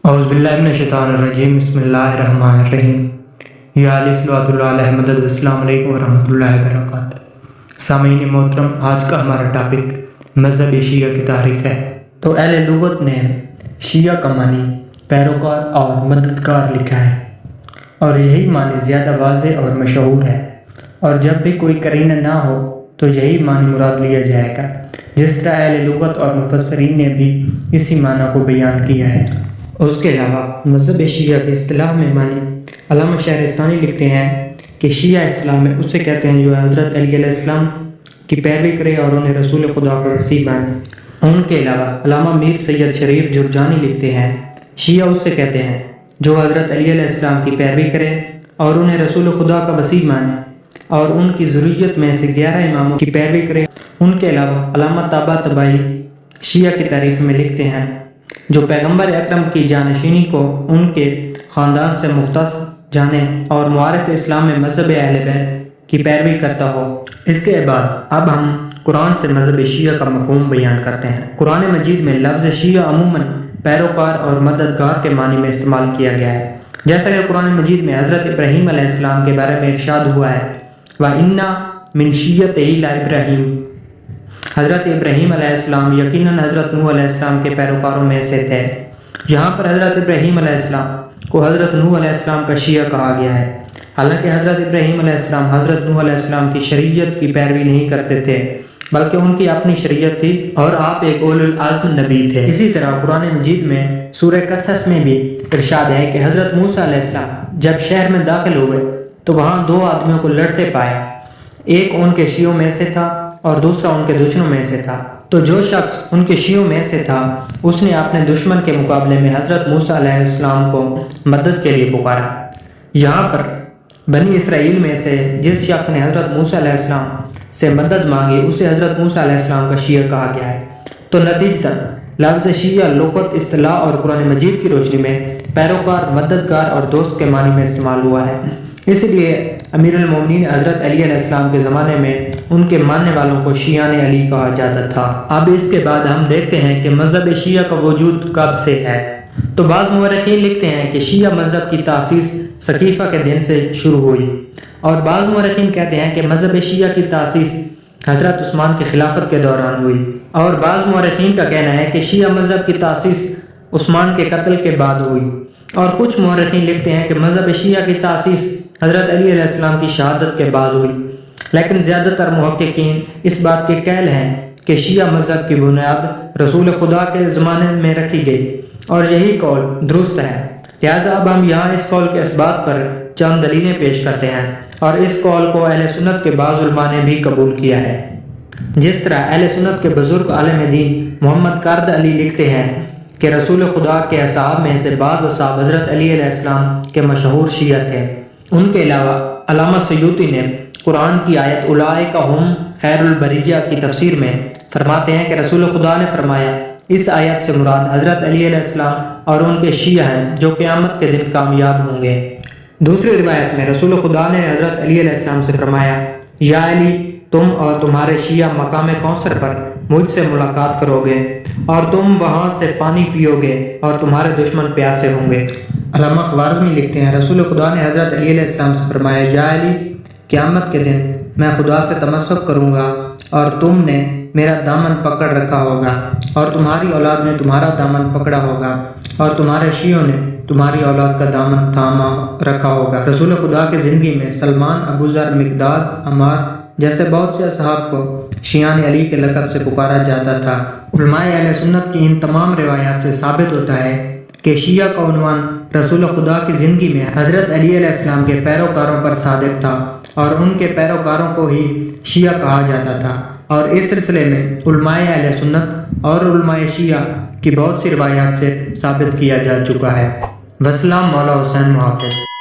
اعوذ باللہ من الشیطان الرجیم بسم اللہ الرحمن الرحیم یا علی صلوات اللہ علیہ مدد السلام علیکم ورحمۃ اللہ وبرکاتہ۔ سامعین محترم، آج کا ہمارا ٹاپک مذہب شیعہ کی تاریخ ہے۔ تو اہل لغت نے شیعہ کا معنی پیروکار اور مددگار لکھا ہے، اور یہی معنی زیادہ واضح اور مشہور ہے، اور جب بھی کوئی قرینہ نہ ہو تو یہی معنی مراد لیا جائے گا، جس طرح اہل لغت اور مفسرین نے بھی اسی معنی کو بیان کیا ہے۔ اس کے علاوہ مذہب شیعہ کی اصطلاح میں معنی علامہ شہرستانی لکھتے ہیں کہ شیعہ اصطلاح میں اسے کہتے ہیں جو حضرت علی علیہ السلام کی پیروی کرے اور انہیں رسول خدا کا وصی مانے۔ ان کے علاوہ علامہ میر سید شریف جرجانی لکھتے ہیں شیعہ اسے کہتے ہیں جو حضرت علی علیہ السلام کی پیروی کرے اور انہیں رسول خدا کا وصی مانے اور ان کی ذریت میں سے 11 اماموں کی پیروی کرے۔ ان کے علاوہ علامہ طباطبائی شیعہ کی تعریف میں لکھتے ہیں جو پیغمبر اکرم کی جانشینی کو ان کے خاندان سے مختص جانے اور معارف اسلام میں مذہب اہل بیت کی پیروی کرتا ہو۔ اس کے بعد اب ہم قرآن سے مذہب شیعہ کا مفہوم بیان کرتے ہیں۔ قرآن مجید میں لفظ شیعہ عموماً پیروکار اور مددگار کے معنی میں استعمال کیا گیا ہے، جیسا کہ قرآن مجید میں حضرت ابراہیم علیہ السلام کے بارے میں ارشاد ہوا ہے وَإِنَّ مِن شِيَّتِهِ لَإِبْرَاهِيمَ۔ حضرت ابراہیم علیہ السلام یقیناً حضرت نوح علیہ السلام کے پیروکاروں میں سے تھے۔ یہاں پر حضرت ابراہیم علیہ السلام کو حضرت نوح علیہ السلام کا شیعہ کہا گیا ہے، حالانکہ حضرت ابراہیم علیہ السلام حضرت نوح علیہ السلام کی شریعت کی پیروی نہیں کرتے تھے، بلکہ ان کی اپنی شریعت تھی اور آپ ایک اولو العزم نبی تھے۔ اسی طرح قرآن مجید میں سورہ قصص میں بھی ارشاد ہے کہ حضرت موسیٰ علیہ السلام جب شہر میں داخل ہوئے تو وہاں 2 آدمیوں کو لڑتے پایا، ایک ان کے شیعوں میں سے تھا اور دوسرا ان کے دشمنوں میں سے تھا۔ تو جو شخص ان کے شیعوں میں سے تھا اس نے اپنے دشمن کے مقابلے میں حضرت موسیٰ علیہ السلام کو مدد کے لیے پکارا۔ یہاں پر بنی اسرائیل میں سے جس شخص نے حضرت موسیٰ علیہ السلام سے مدد مانگی اسے حضرت موسیٰ علیہ السلام کا شیعہ کہا گیا ہے۔ تو نتیجتاً لفظ شیعہ لغت، اصطلاح اور قرآن مجید کی روشنی میں پیروکار، مددگار اور دوست کے معنی میں استعمال ہوا ہے۔ اس لیے امیر المومنین حضرت علی علیہ السلام کے زمانے میں ان کے ماننے والوں کو شیعان علی کہا جاتا تھا۔ اب اس کے بعد ہم دیکھتے ہیں کہ مذہب شیعہ کا وجود کب سے ہے۔ تو بعض مورخین لکھتے ہیں کہ شیعہ مذہب کی تاسیس سقیفہ کے دن سے شروع ہوئی، اور بعض مورخین کہتے ہیں کہ مذہب شیعہ کی تاسیس حضرت عثمان کی خلافت کے دوران ہوئی، اور بعض مورخین کا کہنا ہے کہ شیعہ مذہب کی تاسیس عثمان کے قتل کے بعد ہوئی، اور کچھ مورخین لکھتے ہیں کہ مذہب شیعہ کی تاسیس حضرت علی علیہ السلام کی شہادت کے بعد ہوئی، لیکن زیادہ تر محققین اس بات کے قائل ہیں کہ شیعہ مذہب کی بنیاد رسول خدا کے زمانے میں رکھی گئی، اور یہی قول درست ہے۔ لہٰذا اب ہم یہاں اس قول کے اثبات پر چند دلیلیں پیش کرتے ہیں، اور اس قول کو اہل سنت کے بعض علماء نے بھی قبول کیا ہے۔ جس طرح اہل سنت کے بزرگ عالم دین محمد کارد علی لکھتے ہیں کہ رسول خدا کے اصحاب میں سے بعض اصحاب حضرت علی علیہ السلام کے مشہور شیعہ تھے۔ ان کے علاوہ علامہ سیوطی نے قرآن کی آیت اولئک ھم خیر البریہ کی تفسیر میں فرماتے ہیں کہ رسول خدا نے فرمایا اس آیت سے مراد حضرت علی علیہ السلام اور ان کے شیعہ ہیں جو قیامت کے دن کامیاب ہوں گے۔ دوسری روایت میں رسول خدا نے حضرت علی علیہ السلام سے فرمایا یا علی، تم اور تمہارے شیعہ مقام کوثر پر مجھ سے ملاقات کرو گے اور تم وہاں سے پانی پیو گے اور تمہارے دشمن پیاسے ہوں گے۔ علامہ خوارزمی لکھتے ہیں رسول خدا نے حضرت علی علیہ السلام سے فرمایا یا علی، قیامت کے دن میں خدا سے تمسک کروں گا اور تم نے میرا دامن پکڑ رکھا ہوگا اور تمہاری اولاد نے تمہارا دامن پکڑا ہوگا اور تمہارے شیعوں نے تمہاری اولاد کا دامن تھاما رکھا ہوگا۔ رسول خدا کی زندگی میں سلمان، ابو ذر، مقداد، عمار جیسے بہت سے اصحاب کو شیعان علی کے لقب سے پکارا جاتا تھا۔ علماء اہل سنت کی ان تمام روایات سے ثابت ہوتا ہے کہ شیعہ کا عنوان رسول خدا کی زندگی میں حضرت علی علیہ السلام کے پیروکاروں پر صادق تھا، اور ان کے پیروکاروں کو ہی شیعہ کہا جاتا تھا، اور اس سلسلے میں علماء اہل سنت اور علماء شیعہ کی بہت سی روایات سے ثابت کیا جا چکا ہے۔ وسلام مولا حسین محافظ۔